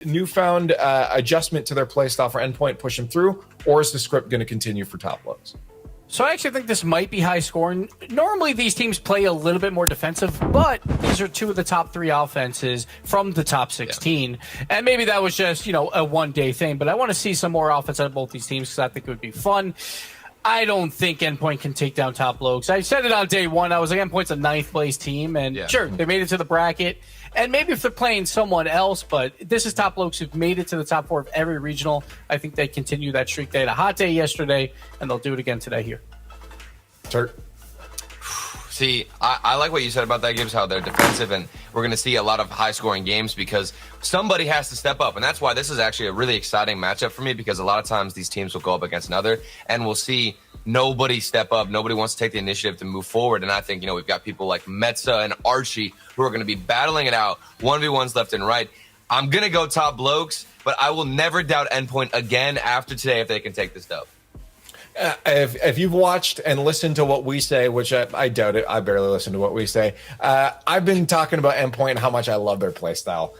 newfound adjustment to their playstyle for Endpoint push them through, or is the script going to continue for Top Blows? So I actually think this might be high scoring. Normally these teams play a little bit more defensive, but these are two of the top 3 offenses from the top 16. Yeah. And maybe that was just, a one-day thing, but I want to see some more offense out of both these teams because I think it would be fun. I don't think Endpoint can take down Top Blows. I said it on day one. I was like, Endpoint's a 9th place team, and sure, they made it to the bracket. And maybe if they're playing someone else, but this is Top Blows who've made it to the top 4 of every regional. I think they continue that streak. They had a hot day yesterday, and they'll do it again today here. Turk. See, I like what you said about that, Gibbs, how they're defensive, and we're going to see a lot of high-scoring games because somebody has to step up, and that's why this is actually a really exciting matchup for me because a lot of times these teams will go up against another, and we'll see nobody step up. Nobody wants to take the initiative to move forward, and I think, we've got people like Metza and Archie who are going to be battling it out, 1v1s left and right. I'm going to go Top Blows, but I will never doubt Endpoint again after today if they can take this dub. If you've watched and listened to what we say, which I doubt it, I barely listen to what we say. I've been talking about Endpoint and how much I love their playstyle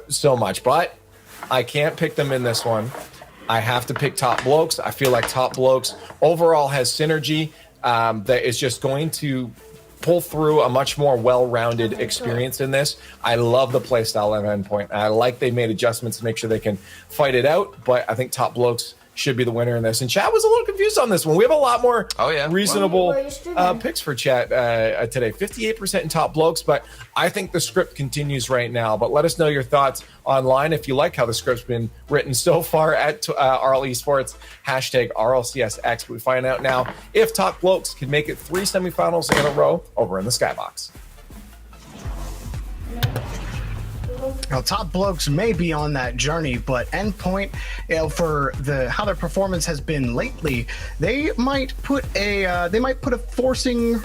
so much, but I can't pick them in this one. I have to pick Top Blows. I feel like Top Blows overall has synergy that is just going to pull through a much more well-rounded experience in this. I love the playstyle of Endpoint. I like they made adjustments to make sure they can fight it out, but I think Top Blows should be the winner in this. And Chat was a little confused on this one. We have a lot more reasonable picks for Chat today. 58% in Top Blows, but I think the script continues right now. But let us know your thoughts online if you like how the script's been written so far at RL Esports, hashtag RLCSX. We find out now if Top Blows can make it 3 semifinals in a row over in the Skybox. Now, Top Blows may be on that journey, but Endpoint, for how their performance has been lately, they might put a forcing.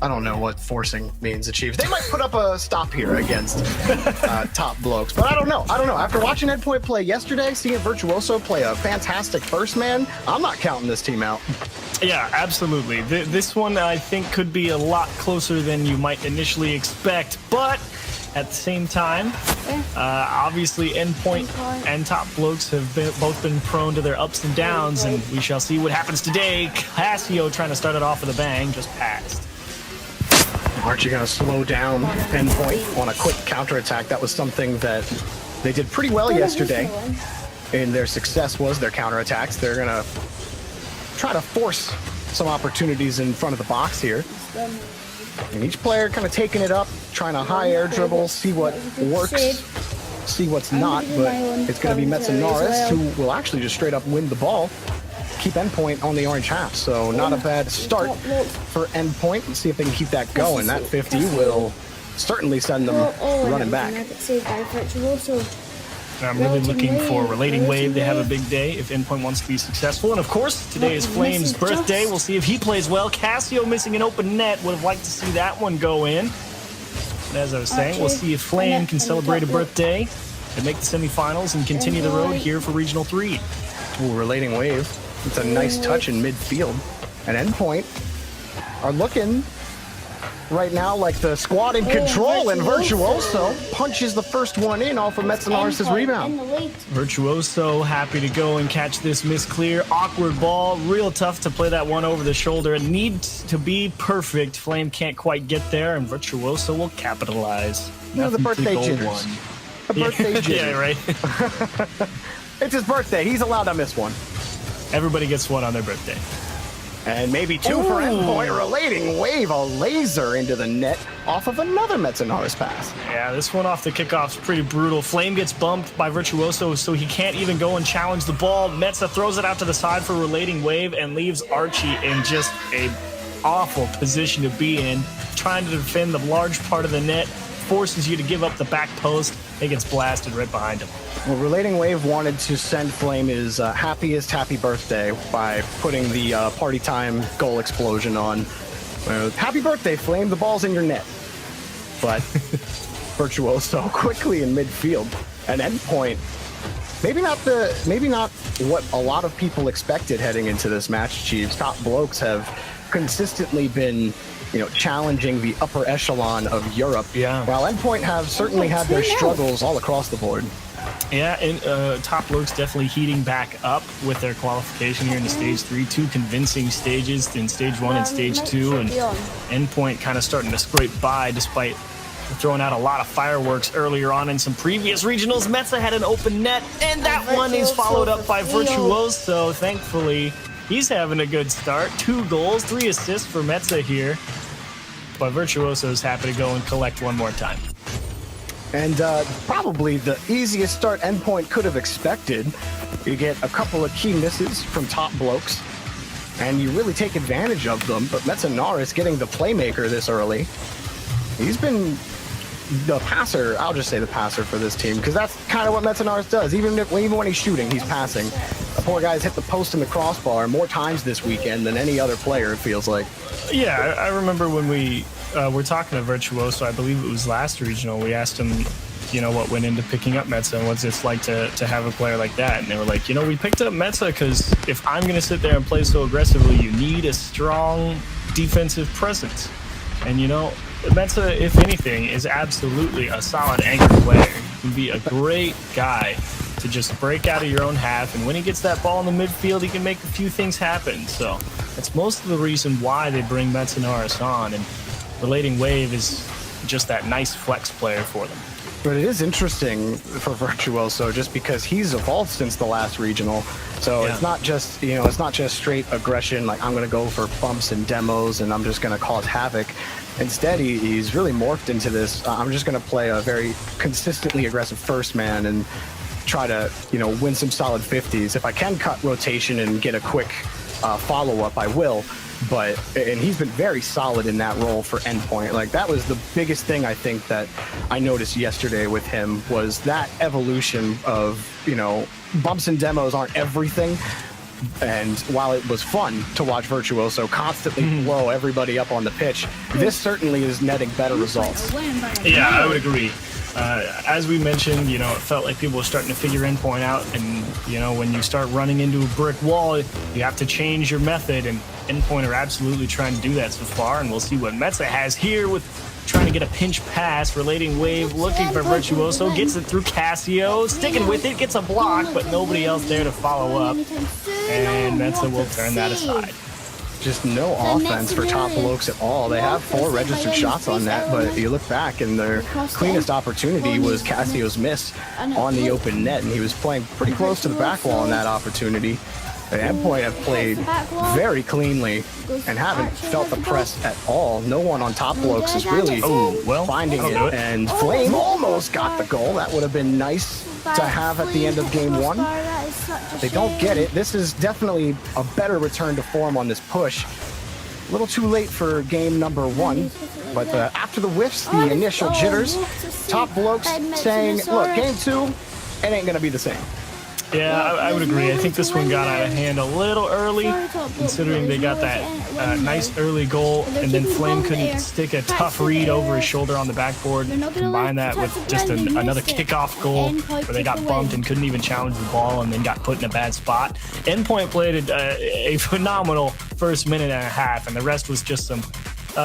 I don't know what forcing means, Achieve. They might put up a stop here against Top Blows, but I don't know. After watching Endpoint play yesterday, seeing Virtuoso play a fantastic first man, I'm not counting this team out. Yeah, absolutely. This one, I think, could be a lot closer than you might initially expect, but at the same time, obviously Endpoint and Top Blows have both been prone to their ups and downs, and we shall see what happens today. Cassio trying to start it off with a bang, just passed. Archie going to slow down Endpoint on a quick counterattack. That was something that they did pretty well yesterday, and their success was their counterattacks. They're going to try to force some opportunities in front of the box here. And each player kind of taking it up, trying to high air dribble, see what works, see what's not, but it's going to be Metzenaris who will actually just straight up win the ball, keep Endpoint on the orange half. So not a bad start for Endpoint. Let's see if they can keep that going. That 50 will certainly send them running back. I'm really looking for Relating Wave to have a big day if Endpoint wants to be successful. And of course, today is Flame's birthday. We'll see if he plays well. Cassio missing an open net. Would have liked to see that one go in. And as I was saying, we'll see if Flame can celebrate a birthday and make the semifinals and continue the road here for Regional 3. Ooh, Relating Wave. It's a nice touch in midfield. And Endpoint are looking right now like the squad in control, and Virtuoso punches the first one in off of Metzenaris' rebound. Virtuoso happy to go and catch this miss clear. Awkward ball, real tough to play that one over the shoulder. It needs to be perfect. Flame can't quite get there, and Virtuoso will capitalize. The birthday jitters. The birthday jitters. Yeah, right. It's his birthday. He's allowed to miss one. Everybody gets one on their birthday. And maybe 2 for Endpoint. Relating Wave, a laser into the net off of another Metzenaris pass. Yeah, this one off the kickoff's pretty brutal. Flame gets bumped by Virtuoso, so he can't even go and challenge the ball. Metza throws it out to the side for Relating Wave and leaves Archie in just a awful position to be in, trying to defend the large part of the net, forces you to give up the back post. It gets blasted right behind him. Well, Relating Wave wanted to send Flame his happiest happy birthday by putting the party time goal explosion on. Happy birthday, Flame, the ball's in your net. But Virtuoso quickly in midfield. And Endpoint, maybe not what a lot of people expected heading into this match, Chiefs. Top Blows have consistently been challenging the upper echelon of Europe. Yeah. While Endpoint have certainly had their struggles all across the board. Yeah, and Top Lurk's definitely heating back up with their qualification here into Stage 3. 2 convincing stages in Stage 1 and Stage 2, and Endpoint kind of starting to scrape by despite throwing out a lot of fireworks earlier on in some previous regionals. Metza had an open net, and that one is followed up by Virtuoso. Thankfully, he's having a good start. 2 goals, 3 assists for Metza here, but Virtuoso is happy to go and collect one more time. And probably the easiest start Endpoint could have expected. You get a couple of key misses from Top Blokes, and you really take advantage of them. But Metzenaris getting the playmaker this early. He's been the passer, I'll just say the passer for this team, because that's kind of what Metzenaris does. Even when he's shooting, he's passing. The poor guy's hit the post and the crossbar more times this weekend than any other player, it feels like. Yeah, I remember when we were talking to Virtuoso, I believe it was last regional, we asked him, you know, what went into picking up Metza and what's it like to have a player like that. And they were like, you know, we picked up Metza because if I'm going to sit there and play so aggressively, you need a strong defensive presence. And, you know, Metza, if anything, is absolutely a solid anchor player. He can be a great guy to just break out of your own half, and when he gets that ball in the midfield, he can make a few things happen. So that's most of the reason why they bring Metzenaris on, and Relating Wave is just that nice flex player for them. But it is interesting for Virtuoso just because he's evolved since the last regional. So Yeah. it's not just, you know, it's not just straight aggression, like I'm going to go for bumps and demos and I'm just going to cause havoc. Instead, he's really morphed into this. I'm just going to play a very consistently aggressive first man and try to, you know, win some solid 50s. If I can cut rotation and get a quick follow-up, I will. And he's been very solid in that role for Endpoint. Like, that was the biggest thing I think that I noticed yesterday with him was that evolution of, you know, bumps and demos aren't everything. And while it was fun to watch Virtuoso constantly blow everybody up on the pitch, this certainly is netting better results. Yeah, I would agree. As we mentioned, you know, it felt like people were starting to figure Endpoint out, and, you know, when you start running into a brick wall, you have to change your method, and Endpoint are absolutely trying to do that so far, and we'll see what Metza has here with trying to get a pinch pass. Relating Wave looking for Virtuoso, gets it through Casio, sticking with it, gets a block, but nobody else there to follow up, and Metza will turn that aside. Just no offense for Top Blokes at all. They have 4 registered shots on net, but you look back and their cleanest opportunity was Casio's miss on the open net, and he was playing pretty close to the back wall in that opportunity. And Endpoint have played very cleanly and haven't felt the press at all. No one on Top Blokes is really finding it. And Flame almost got the goal. That would have been nice to have at the end of game 1. They don't get it. This is definitely a better return to form on this push. A little too late for game number 1, but after the whiffs, the initial jitters, Top Blokes saying, look, game 2, it ain't going to be the same. Yeah, I would agree. I think this one got out of hand a little early, considering they got that nice early goal, and then Flame couldn't stick a tough read over his shoulder on the backboard. Combine that with just another kickoff goal where they got bumped and couldn't even challenge the ball and then got put in a bad spot. Endpoint played a phenomenal first minute and a half, and the rest was just some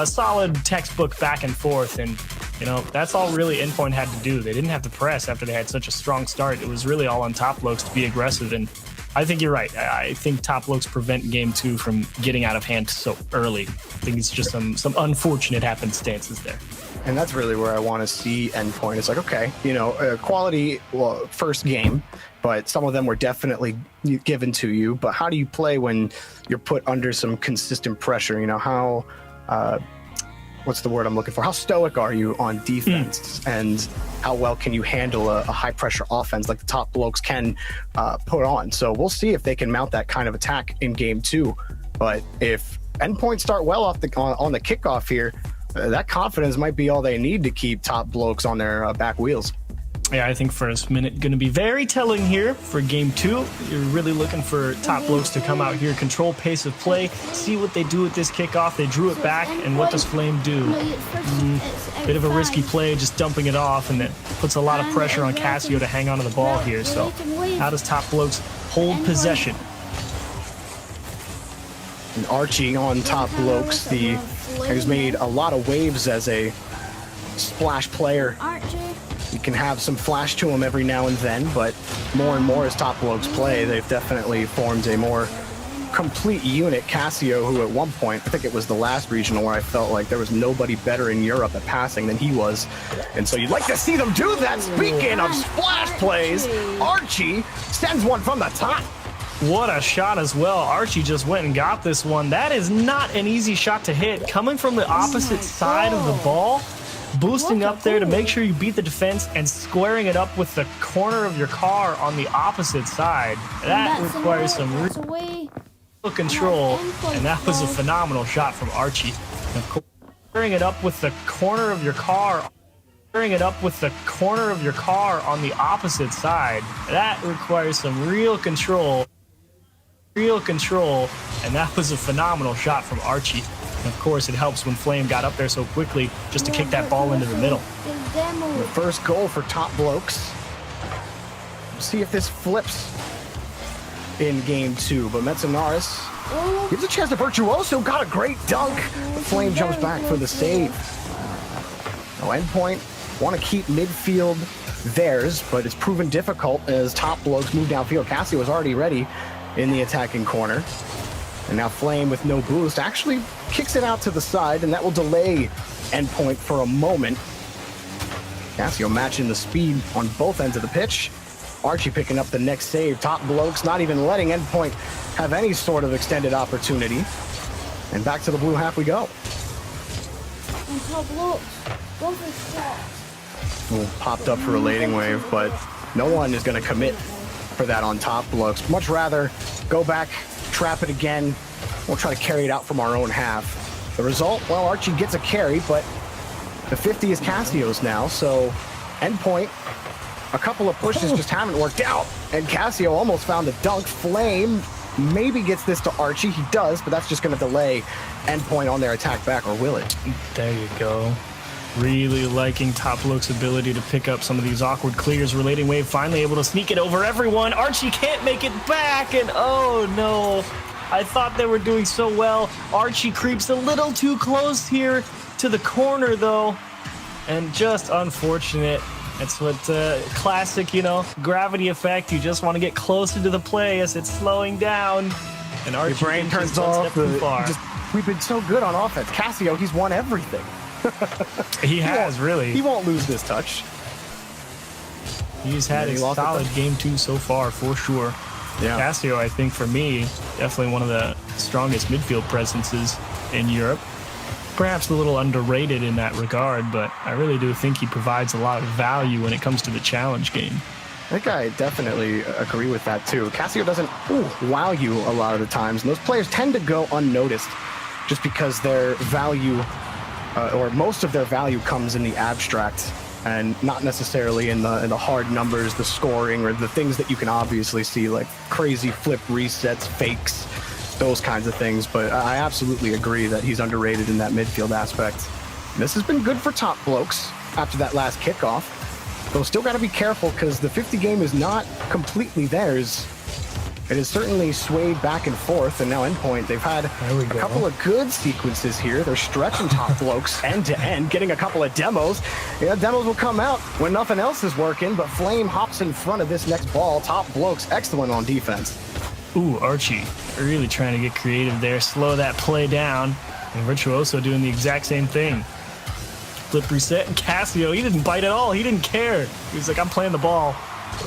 solid textbook back and forth, and you know, that's all really Endpoint had to do. They didn't have to press after they had such a strong start. It was really all on Top Blokes to be aggressive, and I think you're right. I think Top Blokes prevent game 2 from getting out of hand so early. I think it's just some unfortunate happenstances there. And that's really where I want to see Endpoint. It's like, okay, you know, quality first game, but some of them were definitely given to you. But how do you play when you're put under some consistent pressure? You know, how... what's the word I'm looking for? How stoic are you on defense, and how well can you handle a high pressure offense like the Top Blokes can put on? So we'll see if they can mount that kind of attack in game 2. But if Endpoint start well off on the kickoff here, that confidence might be all they need to keep Top Blokes on their back wheels. Yeah, I think first minute going to be very telling here for game 2. You're really looking for Top Blokes to come out here, control pace of play, see what they do with this kickoff. They drew it back, and what does Flame do? Bit of a risky play, just dumping it off, and that puts a lot of pressure on Casio to hang onto the ball here. So how does Top Blokes hold possession? And Archie on Top Blokes, who's made a lot of waves as a splash player You can have some flash to them every now and then, but more and more as Top Blokes play, they've definitely formed a more complete unit. Casio, who at one point, I think it was the last regional where I felt like there was nobody better in Europe at passing than he was. And so you'd like to see them do that. Speaking of splash plays, Archie sends one from the top. What a shot as well. Archie just went and got this one. That is not an easy shot to hit. Coming from the opposite side of the ball, boosting up there to make sure you beat the defense and squaring it up with the corner of your car on the opposite side. That requires some real control, and that was a phenomenal shot from Archie. And of course, squaring it up with the corner of your car, on the opposite side. That requires some real control, and that was a phenomenal shot from Archie. And of course, it helps when Flame got up there so quickly just to kick that ball into the middle. The first goal for Top Blokes. We'll see if this flips in game 2, but Metzenaris gives a chance to Virtuoso, got a great dunk. The Flame jumps back for the save. No Endpoint want to keep midfield theirs, but it's proven difficult as Top Blokes move downfield. Cassie was already ready in the attacking corner. And now Flame with no boost actually kicks it out to the side, and that will delay Endpoint for a moment. Casio matching the speed on both ends of the pitch. Archie picking up the next save. Top Blokes not even letting Endpoint have any sort of extended opportunity. And back to the blue half we go. And Top Blokes, go for shot. Ooh, popped up for a lading wave, but no one is going to commit for that on Top Blokes. Much rather go back, trap it again. We'll try to carry it out from our own half. The result, well, Archie gets a carry, but the 50 is Casio's now, so Endpoint, a couple of pushes just haven't worked out, and Casio almost found the dunk. Flame maybe gets this to Archie. He does, but that's just going to delay Endpoint on their attack back, or will it? There you go. Really liking Top Blokes' ability to pick up some of these awkward clears. Relating Wave finally able to sneak it over everyone. Archie can't make it back, and oh no. I thought they were doing so well. Archie creeps a little too close here to the corner, though, and just unfortunate. That's what classic, gravity effect. You just want to get closer to the play as it's slowing down. And Archie Your brain turns off. We've been so good on offense. Casio, he's won everything. He has, really. He won't lose this touch. He's had a solid game 2 so far, for sure. Yeah. Casio, I think, for me, definitely one of the strongest midfield presences in Europe. Perhaps a little underrated in that regard, but I really do think he provides a lot of value when it comes to the challenge game. I think I definitely agree with that, too. Casio doesn't wow you a lot of the times, and those players tend to go unnoticed just because their value, or most of their value, comes in the abstract and not necessarily in the hard numbers, the scoring, or the things that you can obviously see, like crazy flip resets, fakes, those kinds of things. But I absolutely agree that he's underrated in that midfield aspect. This has been good for Top Blokes after that last kickoff. Though still got to be careful because the 50 game is not completely theirs. It has certainly swayed back and forth, and now Endpoint, they've had a couple of good sequences here. They're stretching Top Blokes end to end, getting a couple of demos. Yeah, demos will come out when nothing else is working, but Flame hops in front of this next ball. Top Blokes, excellent on defense. Ooh, Archie really trying to get creative there, slow that play down, and Virtuoso doing the exact same thing. Flip reset, and Casio, he didn't bite at all. He didn't care. He was like, I'm playing the ball.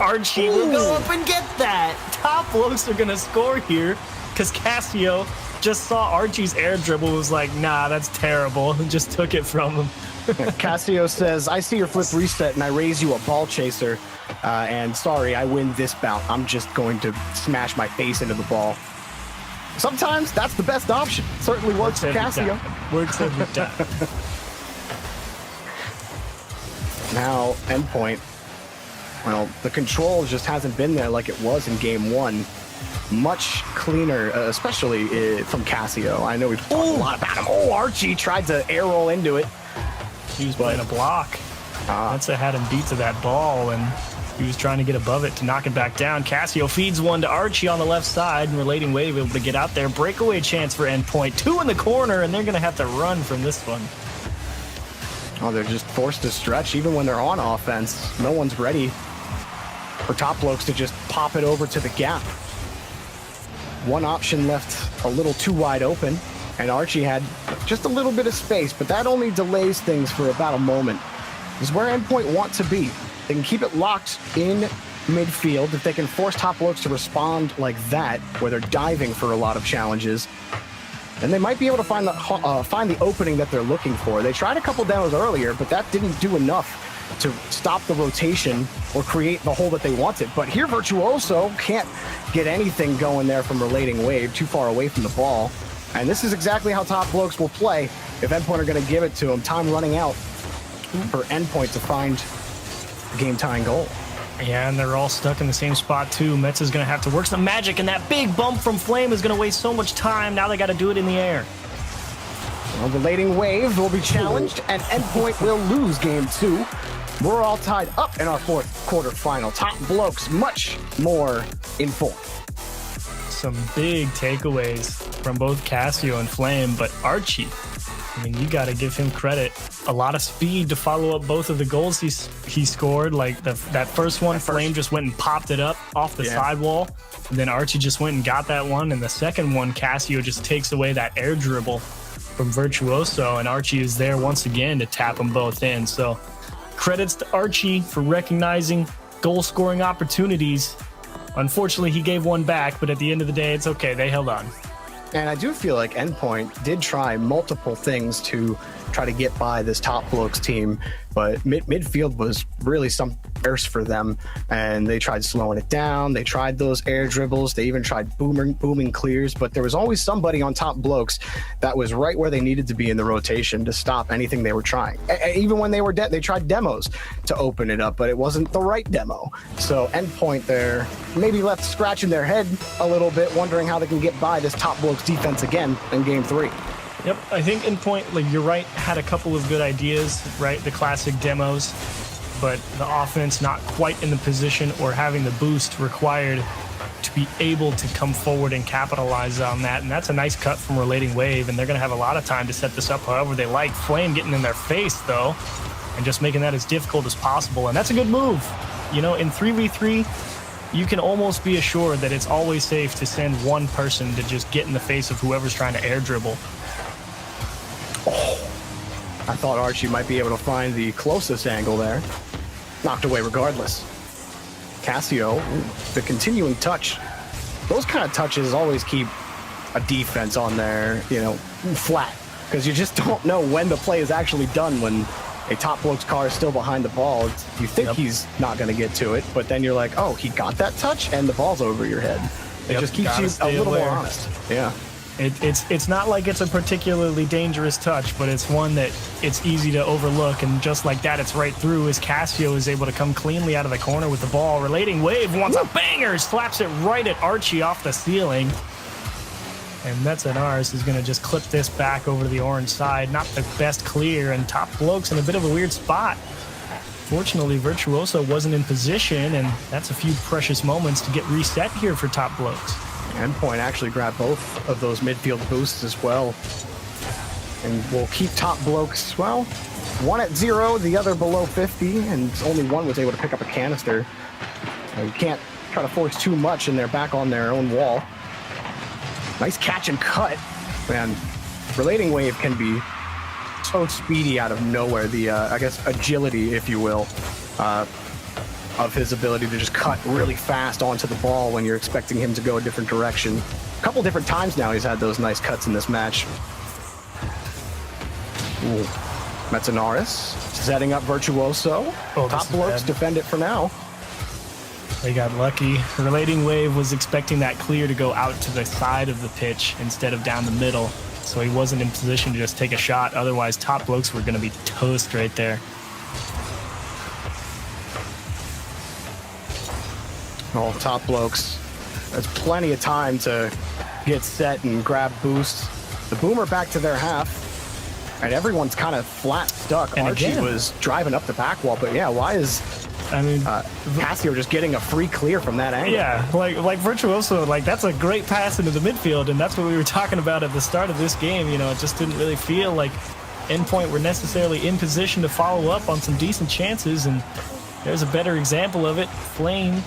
Archie will go up and get that. Top Blokes are going to score here because Casio just saw Archie's air dribble, was like, nah, that's terrible, and just took it from him. Casio says, I see your flip reset and I raise you a ball chaser. And sorry, I win this bout. I'm just going to smash my face into the ball. Sometimes that's the best option. Certainly works for Casio. Works every time. Now, Endpoint. Well, the control just hasn't been there like it was in game 1. Much cleaner, especially from Casio. I know we've talked a lot about him. Oh, Archie tried to air roll into it. He was playing a block. That's what had him beat to that ball, and he was trying to get above it to knock it back down. Casio feeds one to Archie on the left side, and Relating Wave able to get out there. Breakaway chance for Endpoint. 2 in the corner, and they're going to have to run from this one. Oh, they're just forced to stretch even when they're on offense. No one's ready for Top Blokes to just pop it over to the gap. One option left a little too wide open, and Archie had just a little bit of space, but that only delays things for about a moment. This is where Endpoint want to be. They can keep it locked in midfield. If they can force Top Blokes to respond like that, where they're diving for a lot of challenges, then they might be able to find the opening that they're looking for. They tried a couple demos earlier, but that didn't do enough to stop the rotation or create the hole that they wanted. But here Virtuoso can't get anything going there from Relating Wave, too far away from the ball. And this is exactly how Top Blokes will play if Endpoint are going to give it to them. Time running out for Endpoint to find a game-tying goal. Yeah, and they're all stuck in the same spot, too. Metz is going to have to work some magic, and that big bump from Flame is going to waste so much time. Now they got to do it in the air. Well, Relating Wave will be challenged, and Endpoint will lose game 2. We're all tied up in our fourth quarter final. Top Blokes much more in form. Some big takeaways from both Cassio and Flame, but Archie, I mean, you got to give him credit. A lot of speed to follow up both of the goals he scored. Like that first one, Flame just went and popped it up off the sidewall. And then Archie just went and got that one. And the second one, Cassio just takes away that air dribble from Virtuoso. And Archie is there once again to tap them both in. So credits to Archie for recognizing goal-scoring opportunities. Unfortunately, he gave one back, but at the end of the day, it's okay. They held on. And I do feel like Endpoint did try multiple things to try to get by this Top Blokes team, but midfield was really something worse for them, and they tried slowing it down. They tried those air dribbles. They even tried booming clears, but there was always somebody on Top Blokes that was right where they needed to be in the rotation to stop anything they were trying. Even when they were they tried demos to open it up, but it wasn't the right demo. So Endpoint there maybe left scratching their head a little bit, wondering how they can get by this Top Blokes defense again in game 3. Yep, I think Endpoint, like you're right, had a couple of good ideas, right? The classic demos, but the offense not quite in the position or having the boost required to be able to come forward and capitalize on that. And that's a nice cut from Relating Wave, and they're going to have a lot of time to set this up however they like. Flame getting in their face, though, and just making that as difficult as possible. And that's a good move. You know, in 3v3, you can almost be assured that it's always safe to send one person to just get in the face of whoever's trying to air dribble. I thought Archie might be able to find the closest angle there. Knocked away regardless. Cassio, the continuing touch. Those kind of touches always keep a defense on there, flat. Because you just don't know when the play is actually done when a Top Blokes car is still behind the ball. You think he's not going to get to it, but then you're like, oh, he got that touch and the ball's over your head. It just keeps you a little more honest. Yeah. It's not like it's a particularly dangerous touch, but it's one that it's easy to overlook, and just like that, it's right through as Cassio is able to come cleanly out of the corner with the ball. Relating Wave wants a banger, slaps it right at Archie off the ceiling. And Metzenaris is going to just clip this back over to the orange side. Not the best clear, and Top Blokes in a bit of a weird spot. Fortunately, Virtuoso wasn't in position, and that's a few precious moments to get reset here for Top Blokes. Endpoint actually grabbed both of those midfield boosts as well. And we'll keep Top Blokes, well, one at 0, the other below 50, and only one was able to pick up a canister. You can't try to force too much, and they're back on their own wall. Nice catch and cut. Man, Relating Wave can be so speedy out of nowhere. The, I guess, agility, if you will, of his ability to just cut really fast onto the ball when you're expecting him to go a different direction. A couple different times now he's had those nice cuts in this match. Ooh. Metzenaris setting up Virtuoso. Top Blokes defend it for now. They got lucky. Relating Wave was expecting that clear to go out to the side of the pitch instead of down the middle, so he wasn't in position to just take a shot. Otherwise, Top Blokes were going to be toast right there. Oh, Top Blokes. There's plenty of time to get set and grab boosts. The boomer back to their half, and everyone's kind of flat stuck. And Archie again, was driving up the back wall, but yeah, why is Cassio just getting a free clear from that angle? Yeah, like Virtuoso, that's a great pass into the midfield, and that's what we were talking about at the start of this game. It just didn't really feel like Endpoint were necessarily in position to follow up on some decent chances, and there's a better example of it. Flame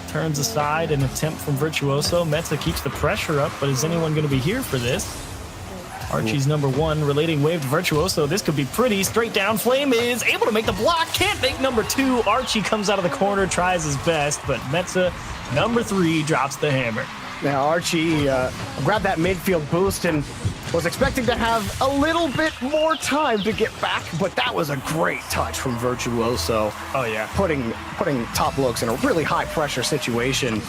turns aside, an attempt from Virtuoso. Metza keeps the pressure up, but is anyone going to be here for this? Archie's number one, relating wave to Virtuoso. This could be pretty. Straight down, Flame is able to make the block, can't make number two. Archie comes out of the corner, tries his best, but Metza, number three, drops the hammer. Now Archie grabbed that midfield boost and was expecting to have a little bit more time to get back, but that was a great touch from Virtuoso. Oh yeah. Putting Top Blokes in a really high pressure situation,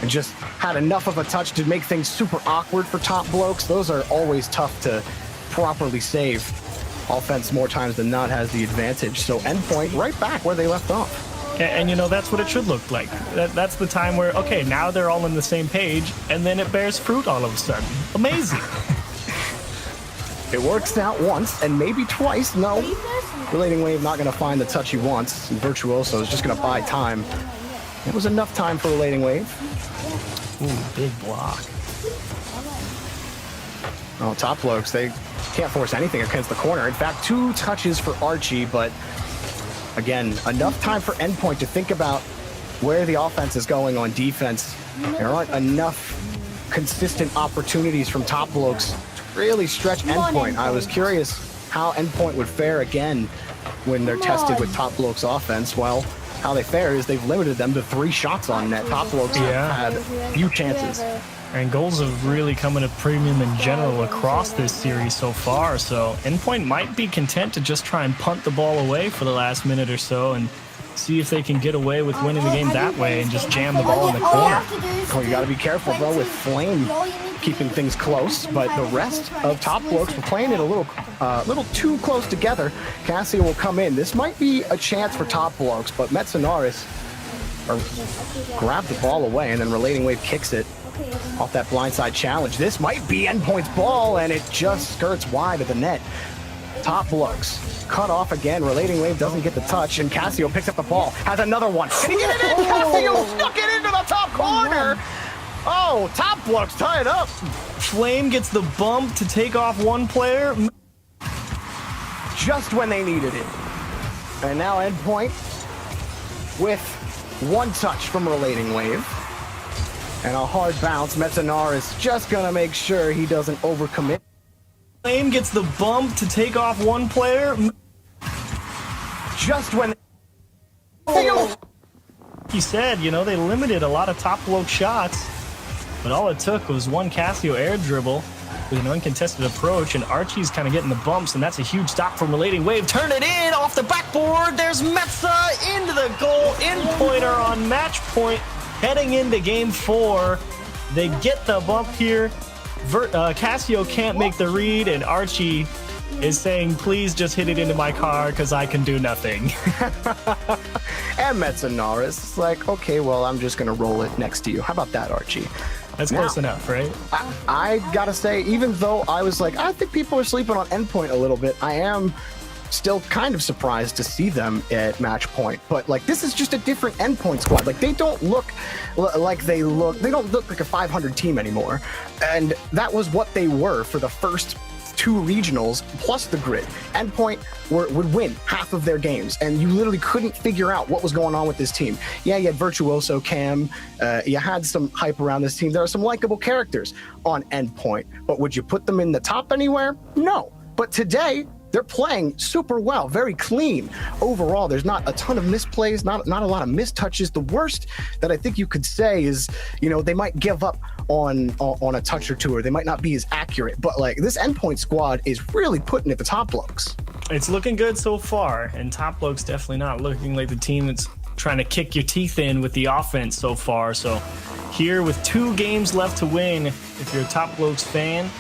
and just had enough of a touch to make things super awkward for Top Blokes. Those are always tough to properly save. Offense more times than not has the advantage, so Endpoint right back where they left off. And you know, that's what it should look like. That's the time where, okay, now they're all on the same page, and then it bears fruit all of a sudden. Amazing. It works out once, and maybe twice. No, Relating Wave not going to find the touch he wants, and Virtuoso is just going to buy time. It was enough time for Relating Wave. Ooh, big block. Oh, Top Blokes, they can't force anything against the corner. In fact, 2 touches for Archie, but again, enough time for Endpoint to think about where the offense is going on defense. There aren't enough consistent opportunities from Top Blokes to really stretch Endpoint. I was curious how Endpoint would fare again when they're tested with Top Blokes offense. Well, how they fare is they've limited them to 3 shots on net. Top Blokes have had few chances. And goals have really come at a premium in general across this series so far, so Endpoint might be content to just try and punt the ball away for the last minute or so and see if they can get away with winning the game that way and just jam the ball in the corner. Oh, you got to be careful, though, with Flame keeping things close, but the rest of Top Blokes were playing it a little too close together. Cassio will come in. This might be a chance for Top Blokes, but Metzenaris grabbed the ball away, and then Relating Wave kicks it off that blindside challenge. This might be Endpoint's ball, and it just skirts wide of the net. Top Blokes cut off again. Relating Wave doesn't get the touch, and Cassio picks up the ball. Has another one. Can he get it in? Cassio stuck it into the top corner. Oh, Top Blokes tie it up. Flame gets the bump to take off one player. Just when they needed it. And now Endpoint with 1 touch from Relating Wave. And a hard bounce. Metzenar is just going to make sure he doesn't overcommit. Flame gets the bump to take off one player. Just when... He said, you know, they limited a lot of Top Bloke shots, but all it took was 1 Cassio air dribble with an uncontested approach, and Archie's kind of getting the bumps, and that's a huge stop from Relating Wave. Turn it in off the backboard. There's Metza into the goal. In-pointer on match point. Heading into game 4, they get the bump here. Cassio can't make the read, and Archie is saying, please just hit it into my car because I can do nothing. And Metzenaris is like, okay, well, I'm just going to roll it next to you. How about that, Archie? That's close enough, right? I got to say, even though I was like, I think people are sleeping on Endpoint a little bit, I am still kind of surprised to see them at match point. But like, this is just a different Endpoint squad. Like, they don't look like they don't look like a 500 team anymore. And that was what they were for the first 2 regionals plus the grid. Endpoint would win half of their games, and you literally couldn't figure out what was going on with this team. Yeah, you had Virtuoso, Cam, you had some hype around this team. There are some likable characters on Endpoint, but would you put them in the top anywhere? No. But today, they're playing super well, very clean. Overall, there's not a ton of misplays, not a lot of mistouches. The worst that I think you could say is, you know, they might give up on a touch or 2, or they might not be as accurate. But like, this Endpoint squad is really putting it the Top Blokes. It's looking good so far, and Top Blokes definitely not looking like the team that's trying to kick your teeth in with the offense so far. So here with 2 games left to win, if you're a Top Blokes fan,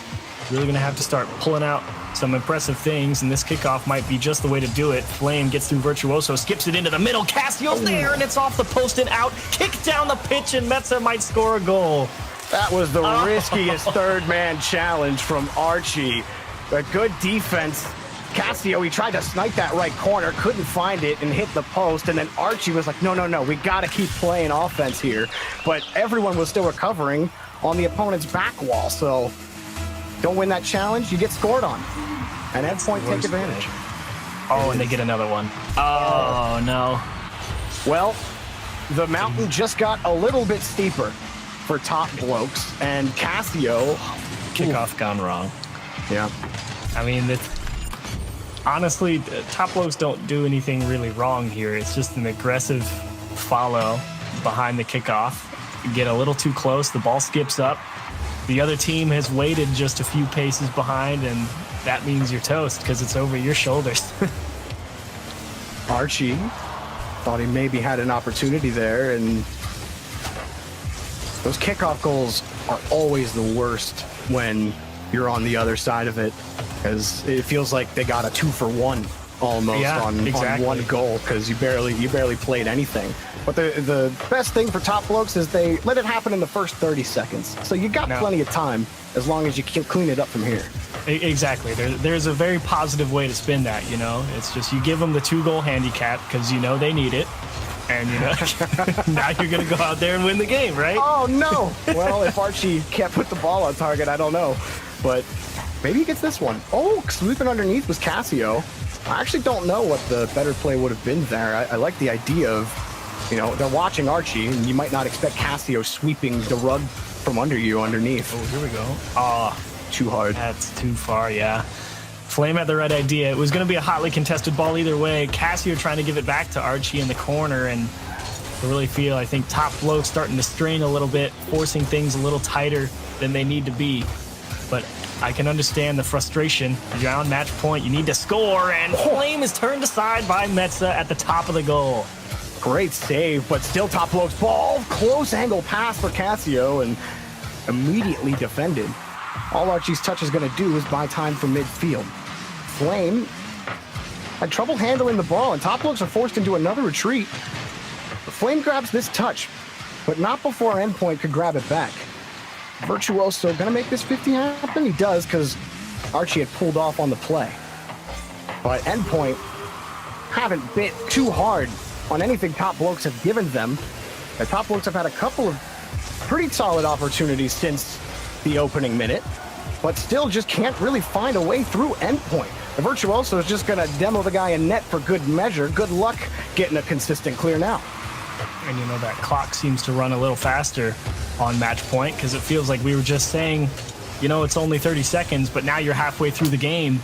you're really gonna have to start pulling out some impressive things, and this kickoff might be just the way to do it. Flame gets through Virtuoso, skips it into the middle. Cassio's there, and it's off the post and out. Kick down the pitch, and Metza might score a goal. That was the riskiest third-man challenge from Archie. A good defense. Cassio, he tried to snipe that right corner, couldn't find it, and hit the post. And then Archie was like, no, we got to keep playing offense here. But everyone was still recovering on the opponent's back wall. So don't win that challenge, you get scored on. And Endpoint take advantage. Oh, and they get another one. Oh, no. Well, the mountain just got a little bit steeper for Top Blokes, and Cassio. Kickoff gone wrong. Yeah. I mean, honestly, Top Blokes don't do anything really wrong here. It's just an aggressive follow behind the kickoff. You get a little too close, the ball skips up. The other team has waited just a few paces behind, and that means you're toast because it's over your shoulders. Archie thought he maybe had an opportunity there, and those kickoff goals are always the worst when you're on the other side of it, because it feels like they got a 2-for-1 almost on one goal, because you barely played anything. But the best thing for Top Blokes is they let it happen in the first 30 seconds. So you got plenty of time as long as you can clean it up from here. Exactly. There's a very positive way to spin that, you know. It's just you give them the 2-goal handicap because you know they need it. And, you know, now you're going to go out there and win the game, right? Oh, no. Well, if Archie can't put the ball on target, I don't know. But maybe he gets this one. Oh, sweeping underneath was Cassio. I actually don't know what the better play would have been there. I like the idea of, you know, they're watching Archie, and you might not expect Cassio sweeping the rug from under you underneath. Oh, here we go. Too hard. That's too far, yeah. Flame had the right idea. It was going to be a hotly contested ball either way. Cassio trying to give it back to Archie in the corner, and I really feel, I think, Top Blokes starting to strain a little bit, forcing things a little tighter than they need to be. But I can understand the frustration. You're on match point. You need to score, and Flame is turned aside by Metza at the top of the goal. Great save, but still Top Blokes ball. Close angle pass for Cassio, and immediately defended. All Archie's touch is going to do is buy time from midfield. Flame had trouble handling the ball, and Top Blokes are forced into another retreat. Flame grabs this touch, but not before Endpoint could grab it back. Virtuoso going to make this 50 happen? He does, because Archie had pulled off on the play. But Endpoint haven't bit too hard on anything Top Blokes have given them. The Top Blokes have had a couple of pretty solid opportunities since the opening minute, but still just can't really find a way through Endpoint. The Virtuoso is just going to demo the guy in net for good measure. Good luck getting a consistent clear now. And, you know, that clock seems to run a little faster on match point, because it feels like we were just saying, you know, it's only 30 seconds, but now you're halfway through the game,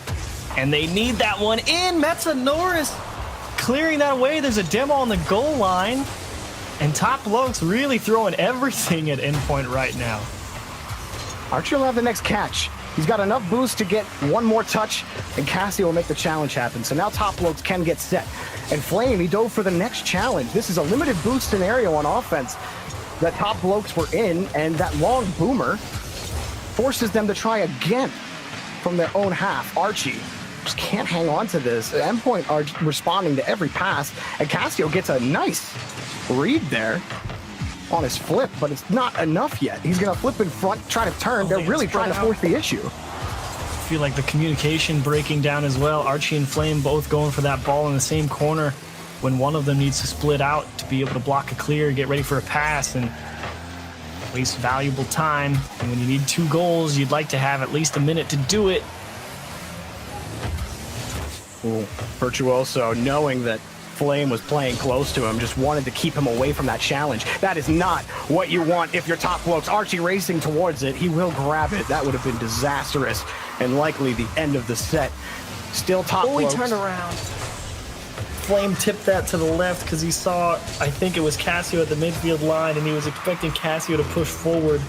and they need that one in. Metza Norris clearing that away. There's a demo on the goal line, and Top Blokes really throwing everything at Endpoint right now. Archie will have the next catch. He's got enough boost to get one more touch, and Cassio will make the challenge happen. So now Top Blokes can get set. And Flame, he dove for the next challenge. This is a limited boost scenario on offense that Top Blokes were in, and that long boomer forces them to try again from their own half. Archie just can't hang on to this. Endpoint are responding to every pass, and Cassio gets a nice read there on his flip, but it's not enough yet. He's going to flip in front, try to turn. They're really trying to force the issue. I feel like the communication breaking down as well. Archie and Flame both going for that ball in the same corner when one of them needs to split out to be able to block a clear, get ready for a pass, and waste valuable time. And when you need 2 goals, you'd like to have at least a minute to do it. Ooh. Virtuoso, knowing that Flame was playing close to him, just wanted to keep him away from that challenge. That is not what you want if you're Top Blokes. Archie racing towards it. He will grab it. That would have been disastrous and likely the end of the set. Still Top Blokes. He turned around. Flame tipped that to the left because he saw, I think it was Cassio at the midfield line, and he was expecting Cassio to push forward.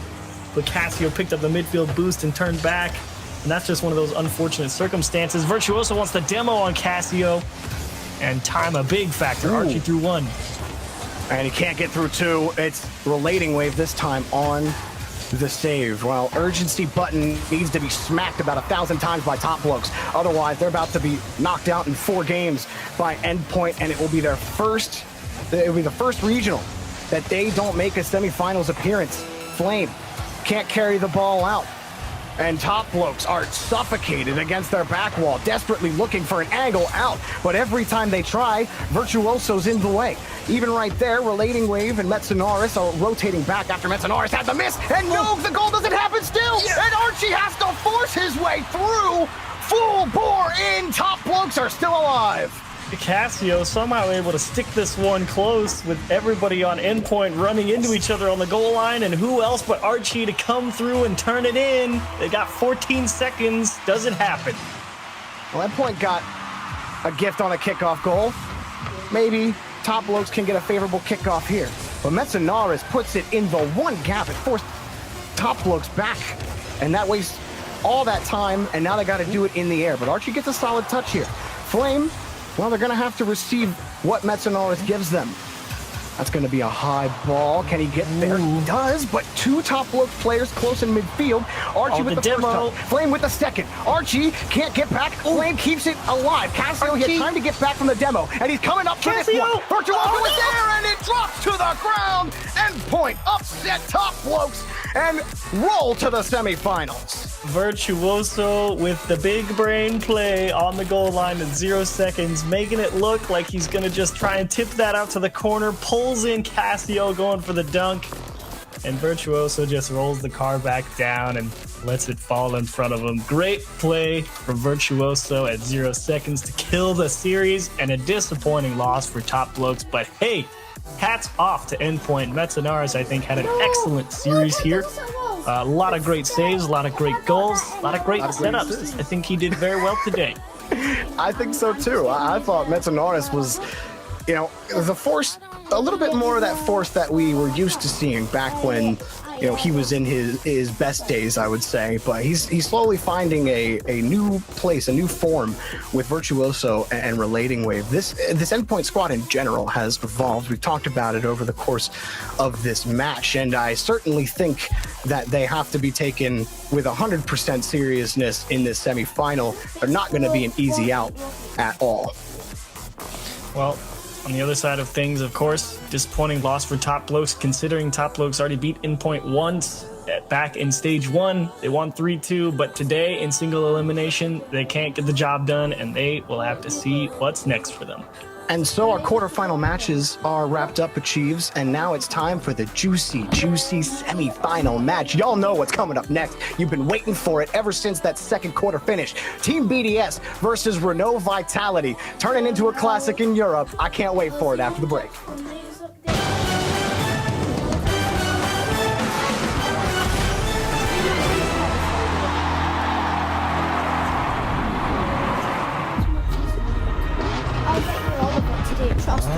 But Cassio picked up the midfield boost and turned back. And that's just one of those unfortunate circumstances. Virtuoso wants the demo on Cassio. And time a big factor. Ooh. Archie through 1. And he can't get through 2. It's relating wave this time on the save. Well, urgency button needs to be smacked about 1,000 times by Top Blokes. Otherwise, they're about to be knocked out in 4 games by Endpoint, and it will be their first. It will be the first regional that they don't make a semifinals appearance. Flame can't carry the ball out. And Top Blokes are suffocated against their back wall, desperately looking for an angle out. But every time they try, Virtuoso's in the way. Even right there, Relating Wave and Metza are rotating back after Metza had the miss. And no, the goal doesn't happen still. Yeah. And Archie has to force his way through Full bore in. Top blokes are still alive. Cassio somehow able to stick this one close with everybody on endpoint running into each other on the goal line, and who else but Archie to come through and turn it in. They got 14 seconds. Does it happen? Well, endpoint got a gift on a kickoff goal. Maybe top blokes can get a favorable kickoff here. But Metzenaris puts it in the one gap. It forced top blokes back, and that wastes all that time, and now they got to do it in the air. But Archie gets a solid touch here. Flame, well, they're going to have to receive what Metzenaris gives them. That's going to be a high ball. Can he get there? He does, but two top bloke players close in midfield. Archie with the demo. first touch. Flame with the second. Archie can't get back. Flame keeps it alive. Cassio, he had time to get back from the demo, and he's coming up for this one. Virtuoso is there, and it drops to the ground. Endpoint upset top blokes and roll to the semifinals. Virtuoso with the big brain play on the goal line in 0 seconds, making it look like he's going to just try and tip that out to the corner, pulls in Cassio going for the dunk, and Virtuoso just rolls the car back down and lets it fall in front of him. Great play from Virtuoso at 0 seconds to kill the series, and a disappointing loss for top blokes, but hey, hats off to Endpoint. Metzenaris, I think, had an excellent series here. A lot of great saves, a lot of great goals, a lot of great setups. I think he did very well today. I think so too. I thought Metzenaris was, the force, a little bit more of that force that we were used to seeing back when, he was in his best days, I would say. But he's slowly finding a new place, a new form with Virtuoso and Relating Wave. This Endpoint squad in general has evolved. We've talked about it over the course of this match, and I certainly think that they have to be taken with 100% seriousness in this semifinal. They're not going to be an easy out at all. Well, on the other side of things, of course, disappointing loss for top blokes, considering top blokes already beat Endpoint once back in stage 1. They won 3-2, but today in single elimination, they can't get the job done, and they will have to see what's next for them. And so our quarterfinal matches are wrapped up, Achieves, and now it's time for the juicy semifinal match. Y'all know what's coming up next. You've been waiting for it ever since that second quarter finish. Team BDS versus Renault Vitality, turning into a classic in Europe. I can't wait for it after the break. Trust me.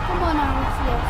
Come on, RLCS.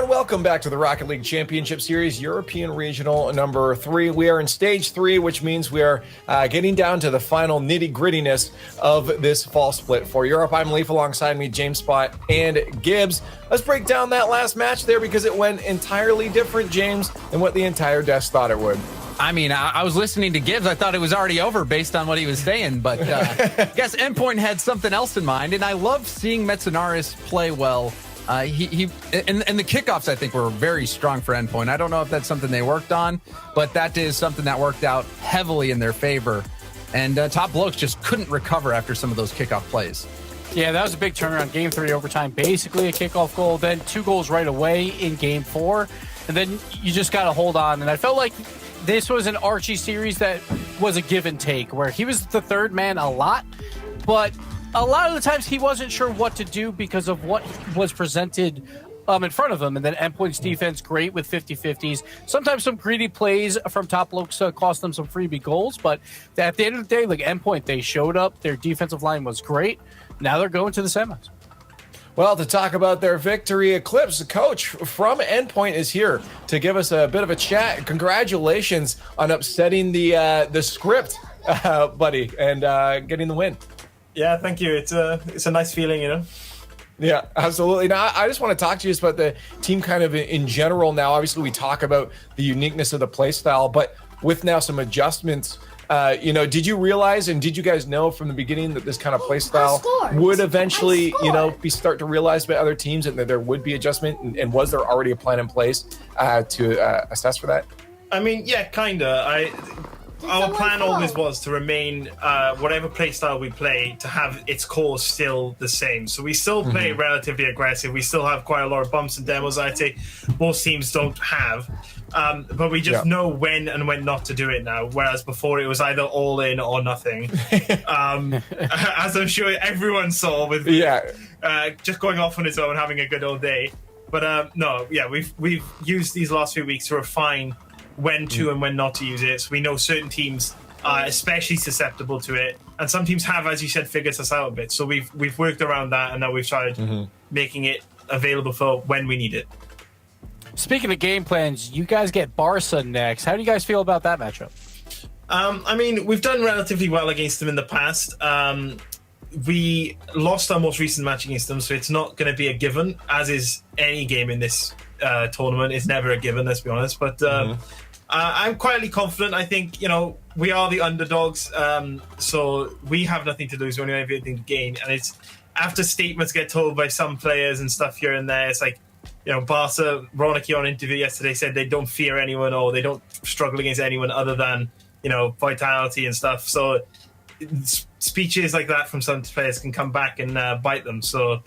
everyone, welcome back to the Rocket League Championship Series, European Regional number 3. We are in stage 3, which means we are getting down to the final nitty-grittiness of this fall split. For Europe, I'm Leaf, alongside me, James Spot and Gibbs. Let's break down that last match there because it went entirely different, James, than what the entire desk thought it would. I mean, I was listening to Gibbs. I thought it was already over based on what he was saying, but I guess Endpoint had something else in mind, and I love seeing Metsunaris play well. And the kickoffs, I think, were very strong for Endpoint. I don't know if that's something they worked on, but that is something that worked out heavily in their favor. And Top Blokes just couldn't recover after some of those kickoff plays. Yeah, that was a big turnaround. Game 3 overtime, basically a kickoff goal, then 2 goals right away in Game 4, and then you just got to hold on. And I felt like this was an Archie series that was a give and take, where he was the third man a lot, but a lot of the times he wasn't sure what to do because of what was presented in front of him. And then Endpoint's defense, great with 50-50s. Sometimes some greedy plays from Top Blokes cost them some freebie goals, but at the end of the day, like Endpoint, they showed up. Their defensive line was great. Now they're going to the semis. Well, to talk about their victory, Eclipse, the coach from Endpoint, is here to give us a bit of a chat. Congratulations on upsetting the script, buddy, and getting the win. Yeah, thank you. It's a nice feeling, you know. Yeah, absolutely. Now, I just want to talk to you just about the team kind of in general now. Obviously, we talk about the uniqueness of the play style, but with now some adjustments, did you realize and did you guys know from the beginning that this kind of play style would eventually, be start to realize by other teams and that there would be adjustment? And was there already a plan in place to assess for that? I mean, yeah, kinda. Our plan always was to remain whatever play style we play to have its core still the same. So we still play relatively aggressive. We still have quite a lot of bumps and demos, I'd say most teams don't have. But we just know when and when not to do it now. Whereas before it was either all in or nothing. As I'm sure everyone saw with just going off on his own, having a good old day. But we've used these last few weeks to refine when to and when not to use it. So we know certain teams are especially susceptible to it, and some teams have, as you said, figured us out a bit. So we've worked around that, and now we've started making it available for when we need it. Speaking of game plans, you guys get Barca next. How do you guys feel about that matchup? I mean, we've done relatively well against them in the past. We lost our most recent match against them, so it's not going to be a given, as is any game in this tournament. It's never a given, let's be honest. But I'm quietly confident. I think, we are the underdogs, so we have nothing to lose, we only have everything to gain. And it's after statements get told by some players and stuff here and there, it's like, Barca, Ronicky on interview yesterday said they don't fear anyone or they don't struggle against anyone other than, vitality and stuff. So speeches like that from some players can come back and bite them. So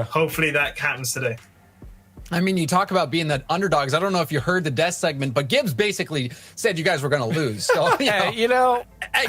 hopefully that happens today. I mean, you talk about being the underdogs. I don't know if you heard the death segment, but Gibbs basically said you guys were going to lose. So, Hey,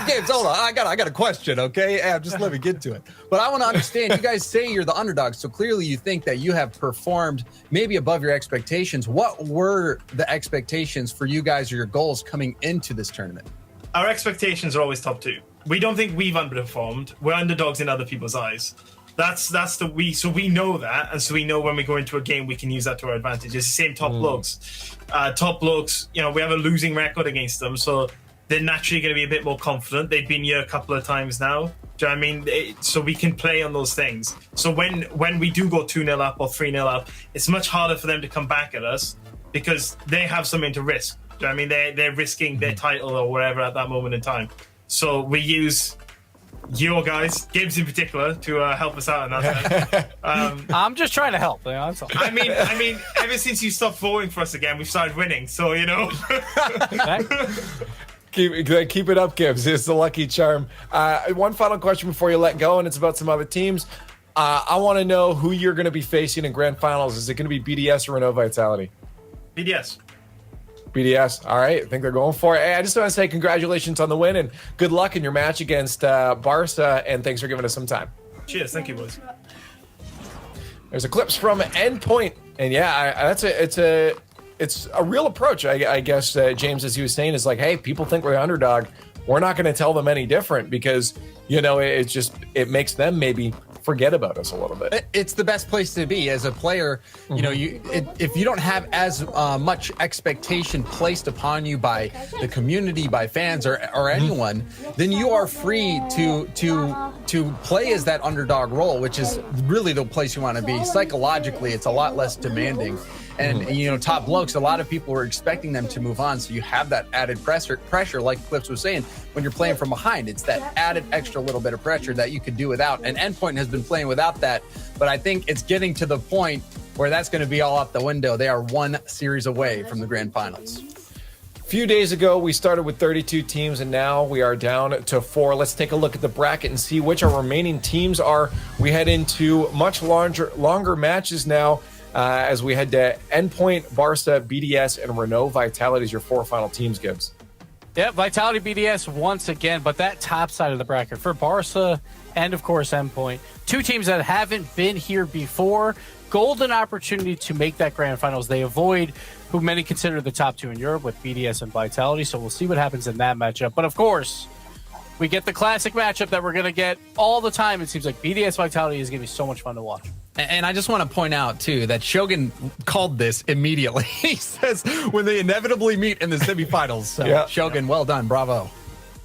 Gibbs, hold on. I got a question, okay? Just let me get to it. But I want to understand, you guys say you're the underdogs, so clearly you think that you have performed maybe above your expectations. What were the expectations for you guys or your goals coming into this tournament? Our expectations are always top 2. We don't think we've underperformed. We're underdogs in other people's eyes. So we know that, and so we know when we go into a game we can use that to our advantage. It's the same Top Blokes. Top Blokes, we have a losing record against them, so they're naturally going to be a bit more confident. They've been here a couple of times now. Do you know what I mean? So we can play on those things. So when we do go 2-0 up or 3-0 up, it's much harder for them to come back at us because they have something to risk. Do you know what I mean? They're risking their title or whatever at that moment in time. So we use your guys, Gibbs in particular, to help us out in that sense. I'm just trying to help. That's all. I mean, ever since you stopped voting for us again, we've started winning. So Keep it up, Gibbs. It's the lucky charm. One final question before you let go, and it's about some other teams. I want to know who you're going to be facing in grand finals. Is it going to be BDS or Renault Vitality? BDS. BDS. All right. I think they're going for it. Hey, I just want to say congratulations on the win and good luck in your match against Barca, and thanks for giving us some time. Cheers. Thank you, boys. There's a clips from Endpoint, and it's a real approach, I guess, James, as he was saying, is like, hey, people think we're the underdog. We're not going to tell them any different because, it makes them maybe forget about us a little bit. It's the best place to be as a player. You know, if you don't have as much expectation placed upon you by the community, by fans, or anyone, then you are free to play as that underdog role, which is really the place you want to be. Psychologically, it's a lot less demanding. And, you know, top blokes, a lot of people were expecting them to move on. So you have that added pressure, like Clips was saying, when you're playing from behind. It's that added extra little bit of pressure that you could do without. And Endpoint has been playing without that. But I think it's getting to the point where that's going to be all out the window. They are one series away from the grand finals. A few days ago, we started with 32 teams, and now we are down to 4. Let's take a look at the bracket and see which our remaining teams are. We head into much longer matches now. As we head to Endpoint, Barca, BDS, and Renault. Vitality is your 4 final teams, Gibbs. Yeah, Vitality, BDS once again, but that top side of the bracket for Barca and, of course, Endpoint. 2 teams that haven't been here before. Golden opportunity to make that grand finals. They avoid who many consider the top 2 in Europe with BDS and Vitality, so we'll see what happens in that matchup. But, of course, we get the classic matchup that we're going to get all the time. It seems like BDS Vitality is going to be so much fun to watch. And I just want to point out, too, that Shogun called this immediately. He says when they inevitably meet in the semifinals. So, yeah. Shogun, well done. Bravo.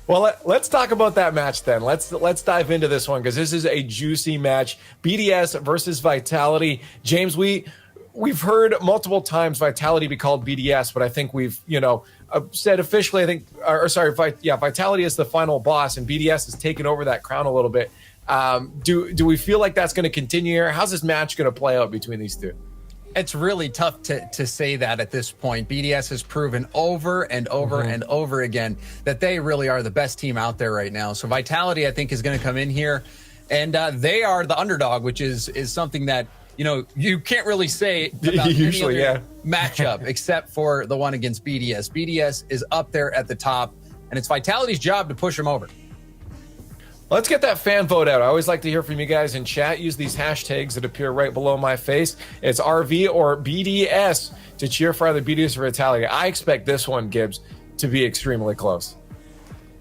Well, let's talk about that match then. Let's dive into this one because this is a juicy match. BDS versus Vitality. James, we've heard multiple times Vitality be called BDS, but I think we've, said officially, Vitality is the final boss, and BDS has taken over that crown a little bit. Do we feel like that's going to continue here? How's this match going to play out between these two? It's really tough to say that at this point. BDS has proven over and over and over again that they really are the best team out there right now. So Vitality, I think, is going to come in here, and they are the underdog, which is something that you can't really say about usually, any other matchup except for the one against BDS. BDS is up there at the top, and it's Vitality's job to push them over. Let's get that fan vote out. I always like to hear from you guys in chat. Use these hashtags that appear right below my face. It's RV or BDS to cheer for either BDS or Vitality. I expect this one, Gibbs, to be extremely close.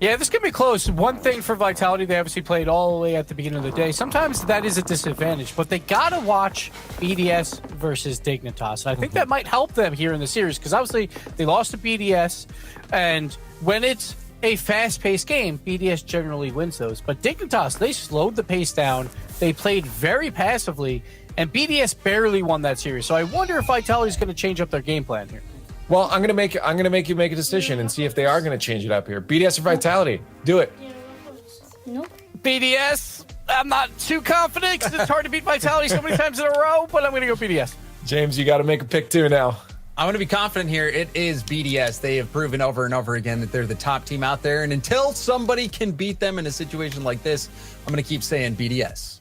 Yeah, this could be close. One thing for Vitality, they obviously played all the way at the beginning of the day. Sometimes that is a disadvantage, but they got to watch BDS versus Dignitas. And I think that might help them here in the series because obviously they lost to BDS, and when it's a fast-paced game, BDS generally wins those. But Dignitas, they slowed the pace down. They played very passively, and BDS barely won that series. So I wonder if Vitality's going to change up their game plan here. Well, I'm gonna make you make a decision and see if they are going to change it up here. BDS or Vitality? Do it. Nope. BDS. I'm not too confident because it's hard to beat Vitality so many times in a row, but I'm going to go BDS. James, you got to make a pick too now. I'm going to be confident here. It is BDS. They have proven over and over again that they're the top team out there. And until somebody can beat them in a situation like this, I'm going to keep saying BDS.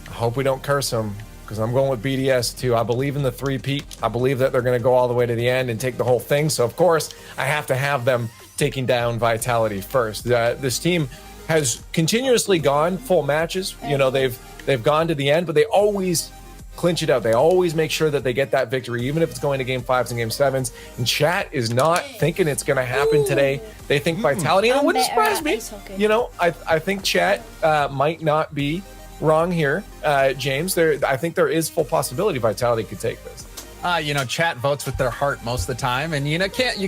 I hope we don't curse them because I'm going with BDS too. I believe in the three-peat. I believe that they're going to go all the way to the end and take the whole thing. So, of course, I have to have them taking down Vitality first. This team has continuously gone full matches. They've gone to the end, but they always clinch it out. They always make sure that they get that victory, even if it's going to game 5s and game 7s. And chat is not thinking it's going to happen today. They think Vitality, and it wouldn't surprise me. I think chat might not be wrong here, James. I think there is full possibility Vitality could take this. Chat votes with their heart most of the time, and you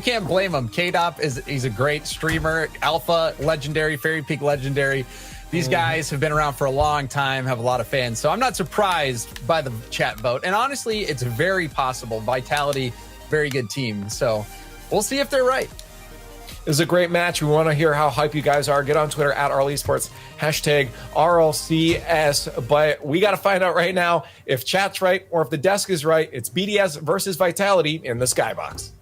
can't blame them. K-Dop he's a great streamer, Alpha legendary, Fairy Peak legendary. These guys have been around for a long time, have a lot of fans. So I'm not surprised by the chat vote. And honestly, it's very possible. Vitality, very good team. So we'll see if they're right. It was a great match. We want to hear how hype you guys are. Get on Twitter at RLEsports, hashtag RLCS. But we got to find out right now if chat's right or if the desk is right. It's BDS versus Vitality in the Skybox.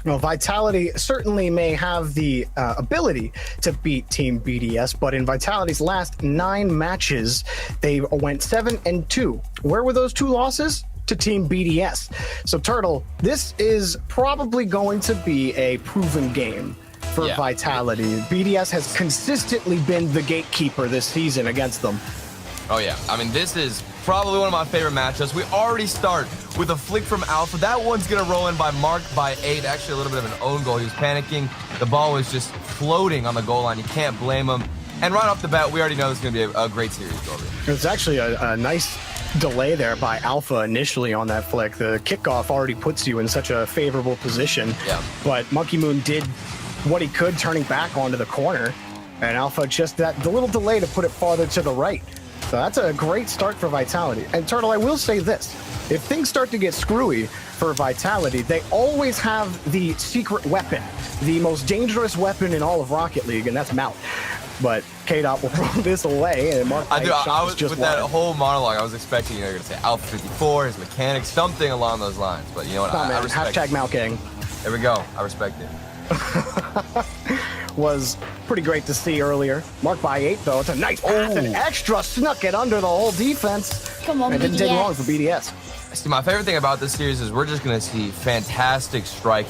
Well, Vitality certainly may have the ability to beat Team BDS, but in Vitality's last 9 matches, they went 7-2. Where were those 2 losses? To Team BDS. So, Turtle, this is probably going to be a proven game for Vitality. BDS has consistently been the gatekeeper this season against them. Oh, yeah. I mean, this is probably one of my favorite matchups. We already start with a flick from Alpha. That one's going to roll in by marked by 8. Actually, a little bit of an own goal. He was panicking. The ball was just floating on the goal line. You can't blame him. And right off the bat, we already know this is going to be a great series, Goldie. It's actually a nice delay there by Alpha initially on that flick. The kickoff already puts you in such a favorable position. Yeah. But Monkey Moon did what he could, turning back onto the corner. And Alpha just the little delay to put it farther to the right. So that's a great start for Vitality. And Turtle, I will say this. If things start to get screwy for Vitality, they always have the secret weapon, the most dangerous weapon in all of Rocket League, and that's Mount. But K-Dot will throw this away, and Mark I was just with that wide. whole monologue. I was expecting you're going to say Alpha 54, his mechanics, something along those lines. But you know what? Nah, I man, respect hashtag it. Mount Gang There we go. I respect it. was pretty great to see earlier. Marked by 8, though. It's a nice pass, and extra snuck it under the whole defense. Come on, It didn't take BDS. long for BDS. See, my favorite thing about this series is we're just going to see fantastic striking